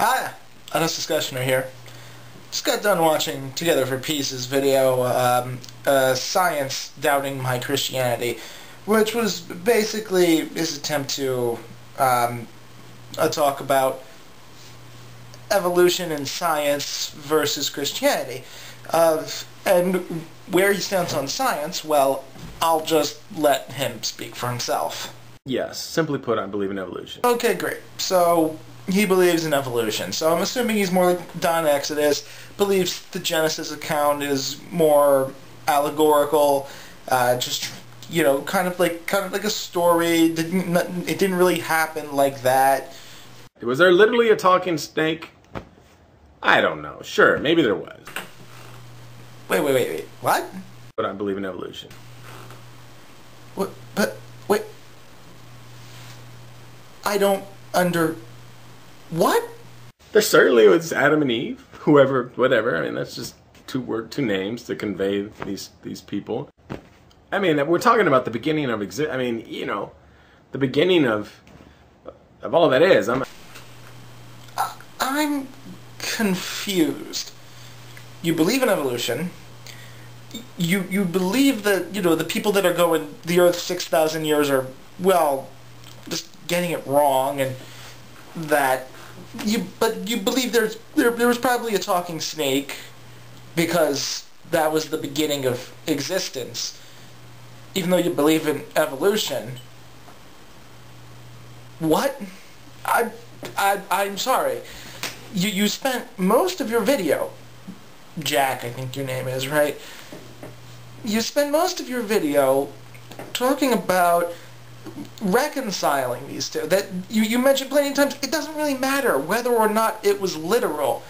Hi, Honest Discussioner here. Just got done watching Together for Peace's video, Science Doubting My Christianity, which was basically his attempt to talk about evolution and science versus Christianity. And where he stands on science, well, I'll just let him speak for himself. Yes, simply put, I believe in evolution. Okay, great. So he believes in evolution. So I'm assuming he's more like Don Exodus, believes the Genesis account is more allegorical, just, you know, kind of like a story. It didn't really happen like that. Was there literally a talking snake? I don't know. Sure, maybe there was. Wait. What? But I believe in evolution. What? But wait. I don't What? There certainly was Adam and Eve, whoever, whatever. I mean, that's just two names to convey these people. I mean, we're talking about the beginning of I mean, you know, the beginning of all that is. I'm confused. You believe in evolution. You believe that, you know, the people that are going the Earth 6,000 years are, well, just getting it wrong, and that you believe there was probably a talking snake because that was the beginning of existence, even though you believe in evolution. What? I'm sorry. You spent most of your video, Jack, I think your name is, right? You spent most of your video talking about reconciling these two. That you mentioned plenty of times, it doesn't really matter whether or not it was literal.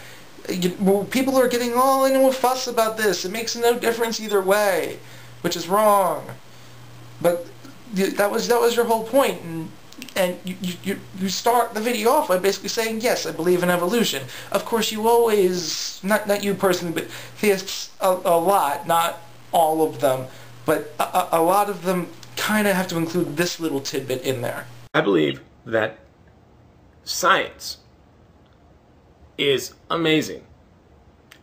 People are getting all into a fuss about this. It makes no difference either way, which is wrong. But that was your whole point, and you start the video off by basically saying, yes, I believe in evolution. Of course, you always, not you personally, but theists a lot, not all of them, but a lot of them kind of have to include this little tidbit in there. I believe that science is amazing,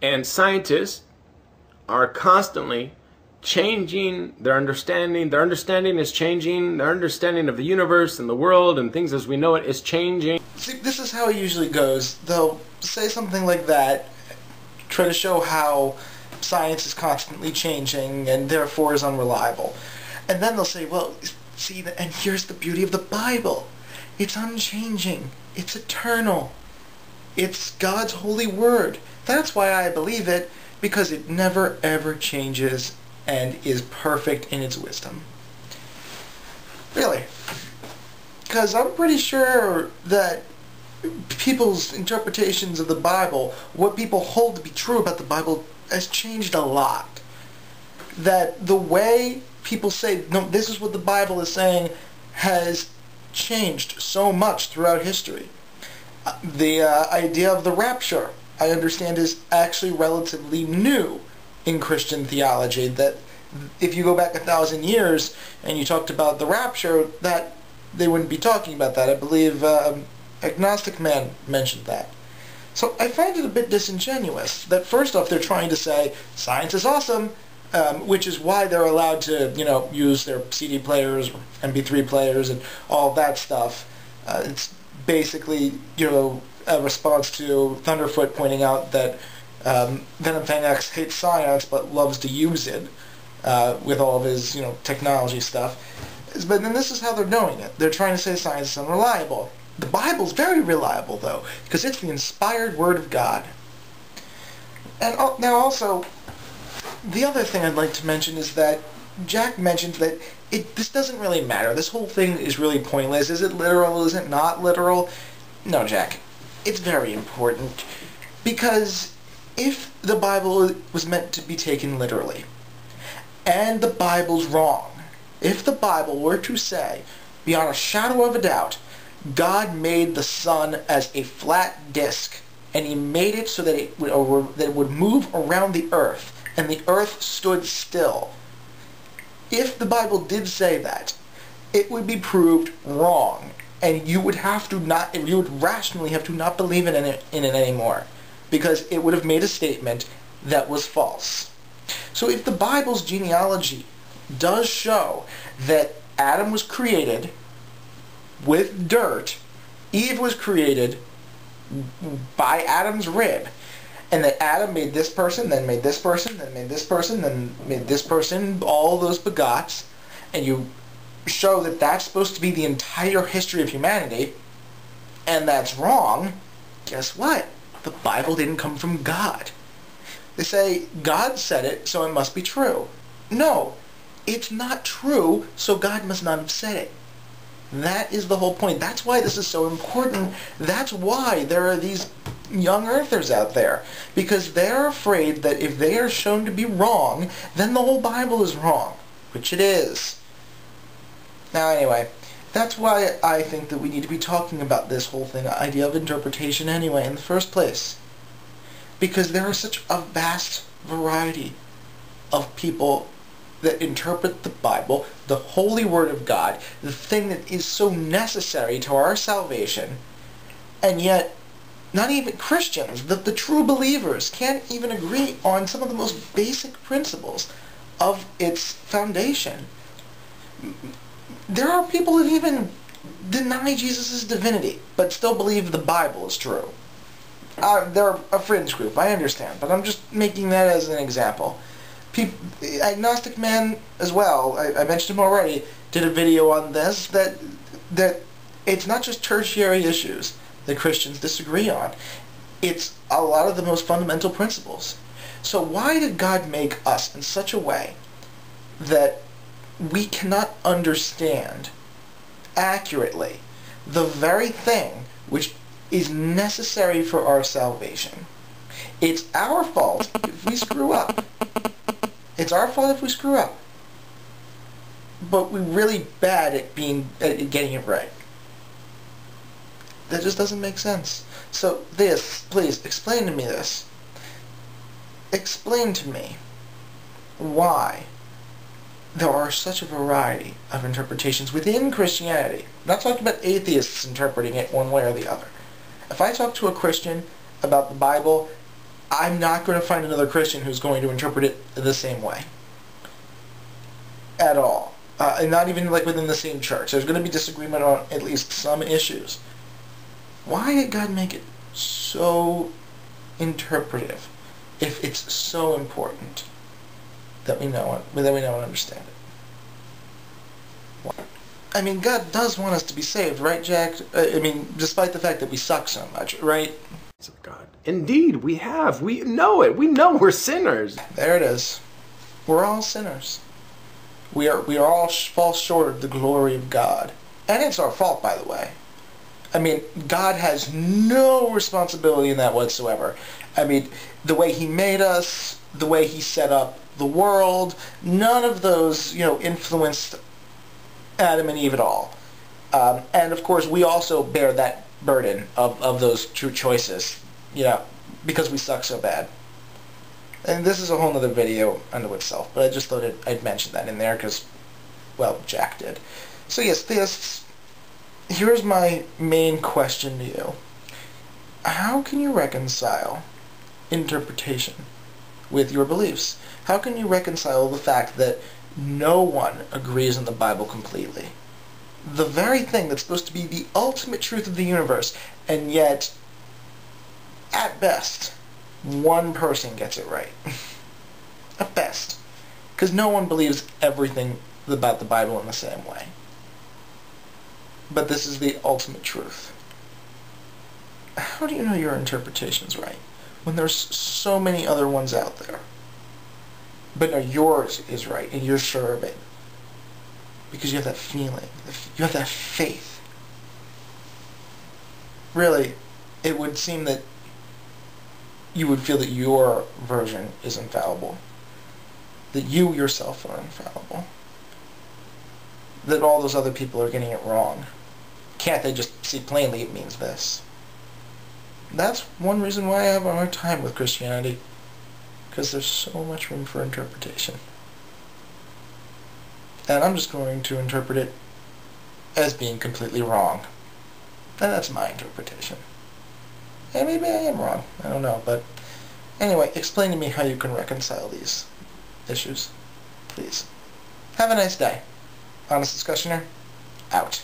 and scientists are constantly changing their understanding. Their understanding is changing. Their understanding of the universe and the world and things as we know it is changing. See, this is how it usually goes. They'll say something like that, try to show how science is constantly changing and therefore is unreliable. And then they'll say, well, see, and here's the beauty of the Bible. It's unchanging. It's eternal. It's God's holy word. That's why I believe it, because it never ever changes and is perfect in its wisdom. Really. Because I'm pretty sure that people's interpretations of the Bible, what people hold to be true about the Bible, has changed a lot. That the way people say, no, this is what the Bible is saying, has changed so much throughout history. The idea of the rapture, I understand, is actually relatively new in Christian theology. That if you go back 1,000 years and you talked about the rapture, that they wouldn't be talking about that. I believe Agnostic Man mentioned that. So I find it a bit disingenuous that first off they're trying to say science is awesome, which is why they're allowed to, you know, use their CD players, MP3 players, and all that stuff. It's basically, you know, a response to Thunderfoot pointing out that Venom Fang X hates science but loves to use it with all of his, you know, technology stuff. But then this is how they're doing it. They're trying to say science is unreliable. The Bible's very reliable, though, because it's the inspired Word of God. And now also, the other thing I'd like to mention is that Jack mentioned that this doesn't really matter. This whole thing is really pointless. Is it literal? Is it not literal? No, Jack. It's very important. Because if the Bible was meant to be taken literally, and the Bible's wrong, if the Bible were to say, beyond a shadow of a doubt, God made the sun as a flat disk, and he made it so that it would move around the earth, and the earth stood still. If the Bible did say that, it would be proved wrong. And you would rationally have to not believe in it anymore, because it would have made a statement that was false. So if the Bible's genealogy does show that Adam was created with dirt, Eve was created by Adam's rib, and that Adam made this person, then made this person, then made this person, then made this person, all those begots, and you show that that's supposed to be the entire history of humanity, and that's wrong, guess what? The Bible didn't come from God. They say, God said it, so it must be true. No, it's not true, so God must not have said it. That is the whole point. That's why this is so important. That's why there are these young earthers out there. Because they're afraid that if they are shown to be wrong, then the whole Bible is wrong. Which it is. Now anyway, that's why I think that we need to be talking about this whole thing, the idea of interpretation anyway, in the first place. Because there are such a vast variety of people that interpret the Bible, the holy Word of God, the thing that is so necessary to our salvation, and yet not even Christians, the true believers, can't even agree on some of the most basic principles of its foundation. There are people that even deny Jesus' divinity, but still believe the Bible is true. They're a fringe group, I understand, but I'm just making that as an example. Agnostic Man as well, I mentioned him already, did a video on this, that it's not just tertiary issues that Christians disagree on. It's a lot of the most fundamental principles. So why did God make us in such a way that we cannot understand accurately the very thing which is necessary for our salvation? It's our fault if we screw up. It's our fault if we screw up. But we're really bad at getting it right. That just doesn't make sense. So please, explain to me this. Explain to me why there are such a variety of interpretations within Christianity. I'm not talking about atheists interpreting it one way or the other. If I talk to a Christian about the Bible, I'm not going to find another Christian who's going to interpret it the same way. At all. And not even like within the same church. There's going to be disagreement on at least some issues. Why did God make it so interpretive if it's so important that we know and understand it? I mean, God does want us to be saved, right, Jack? I mean, despite the fact that we suck so much, right? Of God. Indeed, we have. We know it. We know we're sinners. There it is. We're all sinners. We all fall short of the glory of God. And it's our fault, by the way. I mean, God has no responsibility in that whatsoever. I mean, the way He made us, the way He set up the world, none of those, influenced Adam and Eve at all. And of course, we also bear that burden of those true choices, because we suck so bad. And this is a whole other video unto itself, but I just thought I'd mention that in there because, well, Jack did. So yes, here's my main question to you. How can you reconcile interpretation with your beliefs? How can you reconcile the fact that no one agrees on the Bible completely? The very thing that's supposed to be the ultimate truth of the universe, and yet, at best, one person gets it right. At best. Because no one believes everything about the Bible in the same way. But this is the ultimate truth. How do you know your interpretation's right when there's so many other ones out there? But no, yours is right, and you're sure of it. Because you have that feeling. You have that faith. Really, it would seem that you would feel that your version is infallible. That you yourself are infallible. That all those other people are getting it wrong. Can't they just see plainly it means this? That's one reason why I have a hard time with Christianity. Because there's so much room for interpretation. And I'm just going to interpret it as being completely wrong. And that's my interpretation. And maybe I am wrong. I don't know. But anyway, explain to me how you can reconcile these issues, please. Have a nice day. Honest Discussioner, out.